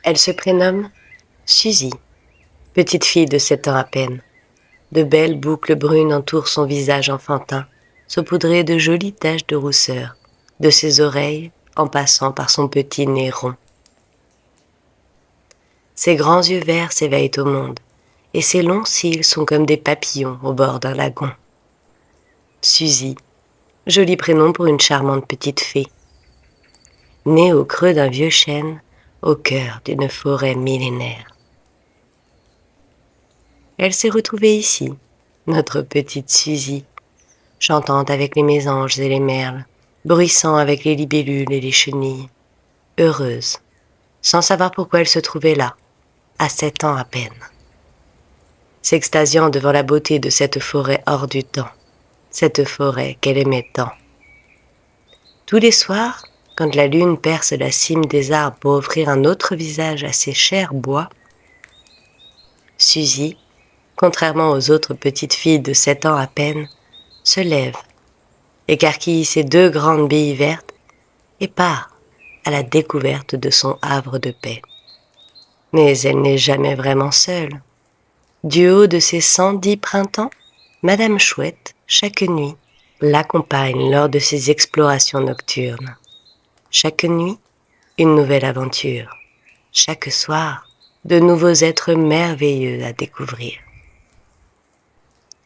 Elle se prénomme Suzy, petite fille de 7 ans à peine. De belles boucles brunes entourent son visage enfantin, saupoudrées de jolies taches de rousseur, de ses oreilles en passant par son petit nez rond. Ses grands yeux verts s'éveillent au monde, et ses longs cils sont comme des papillons au bord d'un lagon. Suzy, joli prénom pour une charmante petite fée. Née au creux d'un vieux chêne, au cœur d'une forêt millénaire. Elle s'est retrouvée ici, notre petite Suzy, chantant avec les mésanges et les merles, bruissant avec les libellules et les chenilles, heureuse, sans savoir pourquoi elle se trouvait là, à 7 ans à peine. S'extasiant devant la beauté de cette forêt hors du temps, cette forêt qu'elle aimait tant. Tous les soirs, quand la lune perce la cime des arbres pour offrir un autre visage à ses chers bois, Suzy, contrairement aux autres petites filles de 7 ans à peine, se lève, écarquille ses 2 grandes billes vertes et part à la découverte de son havre de paix. Mais elle n'est jamais vraiment seule. Du haut de ses 110 printemps, Madame Chouette, chaque nuit, l'accompagne lors de ses explorations nocturnes. Chaque nuit, une nouvelle aventure. Chaque soir, de nouveaux êtres merveilleux à découvrir.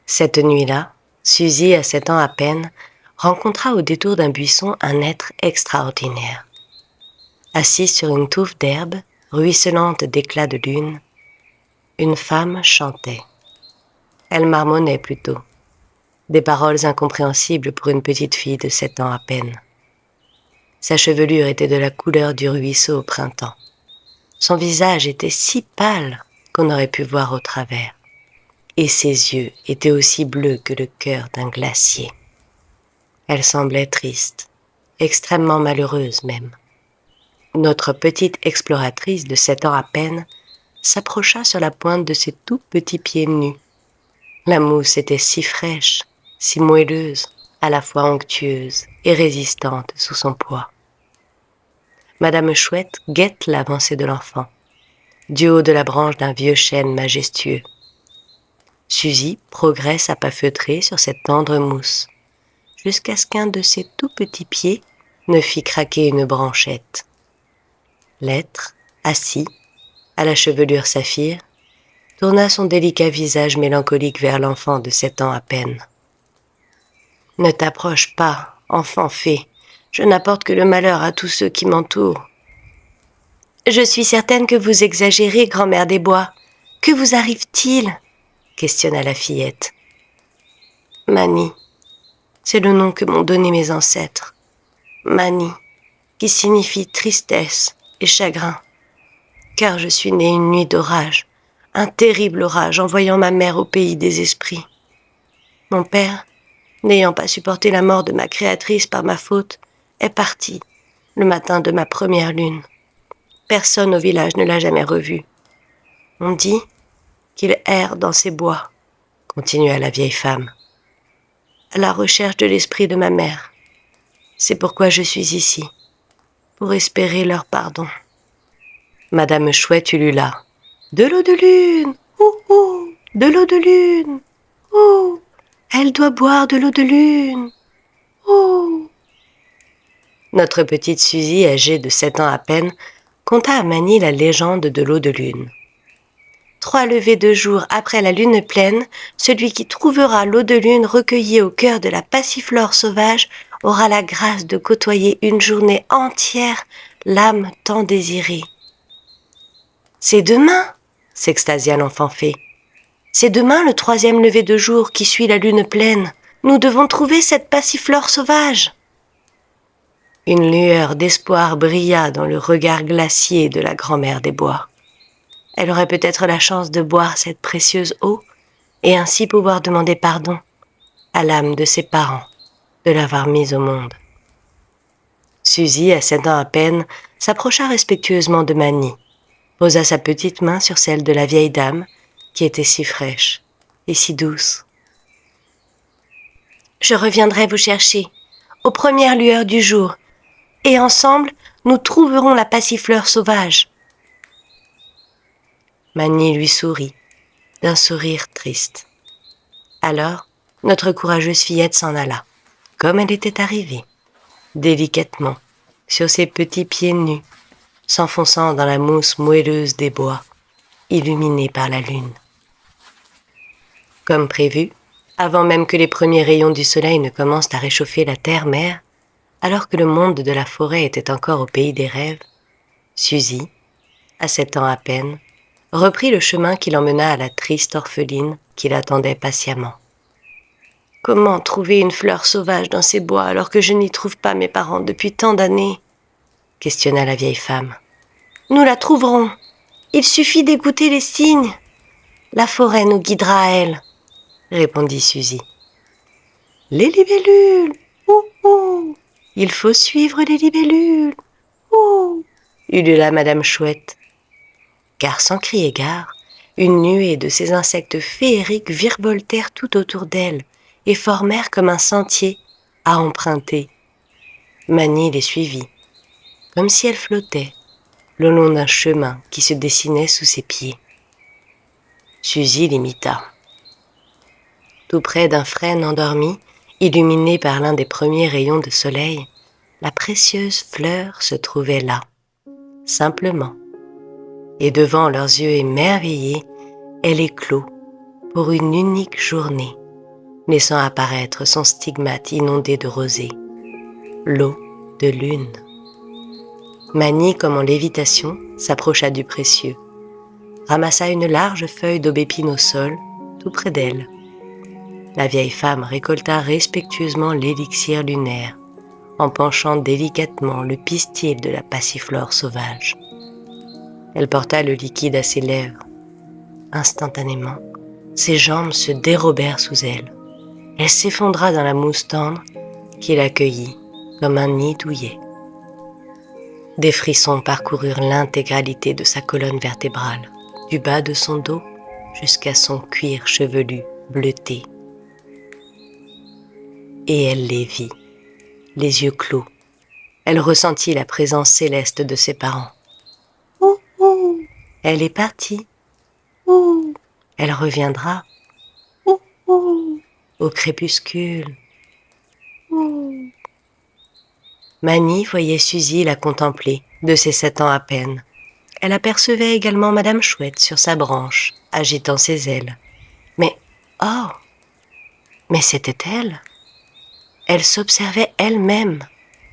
Cette nuit-là, Suzy, à 7 ans à peine, rencontra au détour d'un buisson un être extraordinaire. Assise sur une touffe d'herbe, ruisselante d'éclats de lune, une femme chantait. Elle marmonnait plutôt, des paroles incompréhensibles pour une petite fille de 7 ans à peine. Sa chevelure était de la couleur du ruisseau au printemps. Son visage était si pâle qu'on aurait pu voir au travers. Et ses yeux étaient aussi bleus que le cœur d'un glacier. Elle semblait triste, extrêmement malheureuse même. Notre petite exploratrice de 7 ans à peine s'approcha sur la pointe de ses tout petits pieds nus. La mousse était si fraîche, si moelleuse, à la fois onctueuse et résistante sous son poids. Madame Chouette guette l'avancée de l'enfant, du haut de la branche d'un vieux chêne majestueux. Suzy progresse à pas feutrés sur cette tendre mousse, jusqu'à ce qu'un de ses tout petits pieds ne fît craquer une branchette. L'être, assis, à la chevelure saphir, tourna son délicat visage mélancolique vers l'enfant de 7 ans à peine. « Ne t'approche pas, enfant fée, je n'apporte que le malheur à tous ceux qui m'entourent. »« Je suis certaine que vous exagérez, grand-mère des bois. Que vous arrive-t-il » questionna la fillette. « Mani, c'est le nom que m'ont donné mes ancêtres. Mani, qui signifie tristesse et chagrin. Car je suis née une nuit d'orage, un terrible orage envoyant ma mère au pays des esprits. Mon père, n'ayant pas supporté la mort de ma créatrice par ma faute, est parti le matin de ma première lune. Personne au village ne l'a jamais revu. On dit qu'il erre dans ces bois, continua la vieille femme, à la recherche de l'esprit de ma mère. C'est pourquoi je suis ici, pour espérer leur pardon. » Madame Chouette ulula. « De l'eau de lune! Ouh! De l'eau de lune! Ouh! Elle doit boire de l'eau de lune! Ouh !» Notre petite Suzy, âgée de 7 ans à peine, conta à Mani la légende de l'eau de lune. 3 levées de jour après la lune pleine, celui qui trouvera l'eau de lune recueillie au cœur de la passiflore sauvage aura la grâce de côtoyer une journée entière l'âme tant désirée. « C'est demain !» s'extasia l'enfant fée. « C'est demain le 3e lever de jour qui suit la lune pleine. Nous devons trouver cette passiflore sauvage. » Une lueur d'espoir brilla dans le regard glacier de la grand-mère des bois. Elle aurait peut-être la chance de boire cette précieuse eau et ainsi pouvoir demander pardon à l'âme de ses parents de l'avoir mise au monde. Suzy, à 7 ans à peine, s'approcha respectueusement de Manie, posa sa petite main sur celle de la vieille dame, qui était si fraîche et si douce. « Je reviendrai vous chercher, aux premières lueurs du jour, et ensemble, nous trouverons la passifleur sauvage. » Manie lui sourit, d'un sourire triste. Alors, notre courageuse fillette s'en alla, comme elle était arrivée, délicatement, sur ses petits pieds nus, s'enfonçant dans la mousse moelleuse des bois, illuminée par la lune. Comme prévu, avant même que les premiers rayons du soleil ne commencent à réchauffer la terre-mère, alors que le monde de la forêt était encore au pays des rêves, Suzy, à 7 ans à peine, reprit le chemin qui l'emmena à la triste orpheline qui l'attendait patiemment. « Comment trouver une fleur sauvage dans ces bois alors que je n'y trouve pas mes parents depuis tant d'années ?» questionna la vieille femme. « Nous la trouverons. Il suffit d'écouter les signes. La forêt nous guidera à elle, » répondit Suzy. « Les libellules! Ouh, ouh! Il faut suivre les libellules! Ouh !» ulula Madame Chouette. Car sans crier gare, une nuée de ces insectes féeriques virevoltèrent tout autour d'elle et formèrent comme un sentier à emprunter. Manie les suivit, comme si elle flottait, le long d'un chemin qui se dessinait sous ses pieds. Suzy l'imita. Tout près d'un frêne endormi, illuminé par l'un des premiers rayons de soleil, la précieuse fleur se trouvait là, simplement. Et devant leurs yeux émerveillés, elle éclot pour une unique journée, laissant apparaître son stigmate inondé de rosée, l'eau de lune. Manie, comme en lévitation, s'approcha du précieux, ramassa une large feuille d'aubépine au sol, tout près d'elle. La vieille femme récolta respectueusement l'élixir lunaire, en penchant délicatement le pistil de la passiflore sauvage. Elle porta le liquide à ses lèvres. Instantanément, ses jambes se dérobèrent sous elle. Elle s'effondra dans la mousse tendre qui l'accueillit comme un nid douillet. Des frissons parcoururent l'intégralité de sa colonne vertébrale, du bas de son dos jusqu'à son cuir chevelu bleuté. Et elle les vit, les yeux clos. Elle ressentit la présence céleste de ses parents. Ouh, ouh, elle est partie. Ouh, elle reviendra. Ouh, ouh, au crépuscule. Ouh. Manie voyait Suzy la contempler, de ses 7 ans à peine. Elle apercevait également Madame Chouette sur sa branche, agitant ses ailes. Mais, oh, mais c'était elle. Elle s'observait elle-même,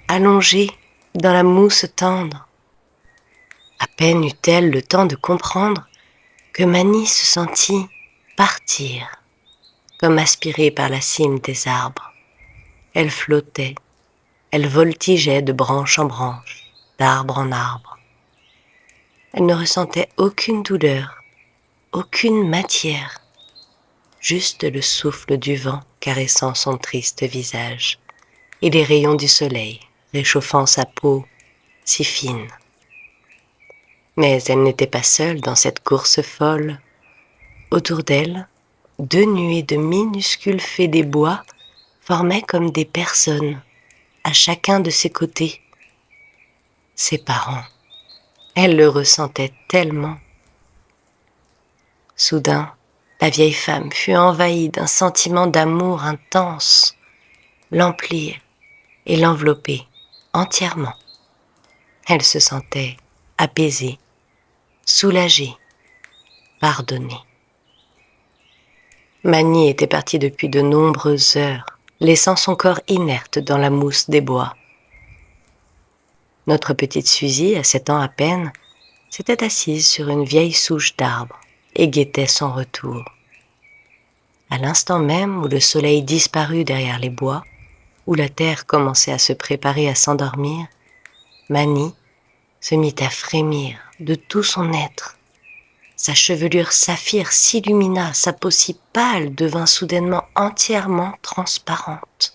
allongée dans la mousse tendre. À peine eut-elle le temps de comprendre que Manie se sentit partir, comme aspirée par la cime des arbres. Elle flottait, elle voltigeait de branche en branche, d'arbre en arbre. Elle ne ressentait aucune douleur, aucune matière, juste le souffle du vent caressant son triste visage et les rayons du soleil réchauffant sa peau si fine. Mais elle n'était pas seule dans cette course folle. Autour d'elle, 2 nuées de minuscules fées des bois formaient comme des personnes, à chacun de ses côtés. Ses parents, elle le ressentait tellement. Soudain, la vieille femme fut envahie d'un sentiment d'amour intense, l'emplir et l'envelopper entièrement. Elle se sentait apaisée, soulagée, pardonnée. Manie était partie depuis de nombreuses heures, laissant son corps inerte dans la mousse des bois. Notre petite Suzy, à 7 ans à peine, s'était assise sur une vieille souche d'arbre et guettait son retour. À l'instant même où le soleil disparut derrière les bois, où la terre commençait à se préparer à s'endormir, Manie se mit à frémir de tout son être. Sa chevelure saphir s'illumina, sa peau si pâle devint soudainement entièrement transparente.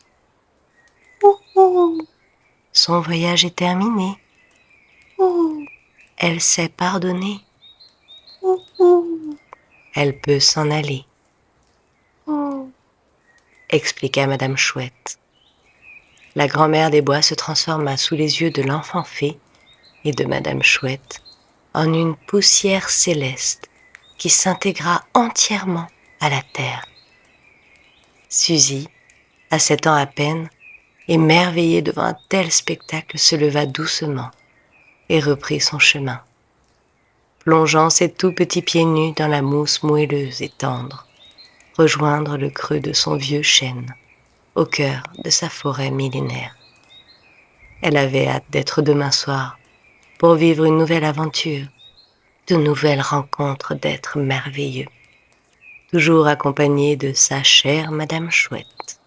Ouh, ouh. Son voyage est terminé. Ouh, elle sait pardonner. Ouh, ouh. Elle peut s'en aller. Oh, expliqua Madame Chouette. La grand-mère des bois se transforma sous les yeux de l'enfant fée et de Madame Chouette en une poussière céleste qui s'intégra entièrement à la terre. Suzy, à 7 ans à peine, émerveillée devant un tel spectacle, se leva doucement et reprit son chemin, plongeant ses tout petits pieds nus dans la mousse moelleuse et tendre, rejoindre le creux de son vieux chêne, au cœur de sa forêt millénaire. Elle avait hâte d'être demain soir pour vivre une nouvelle aventure, de nouvelles rencontres d'êtres merveilleux, toujours accompagnée de sa chère Madame Chouette.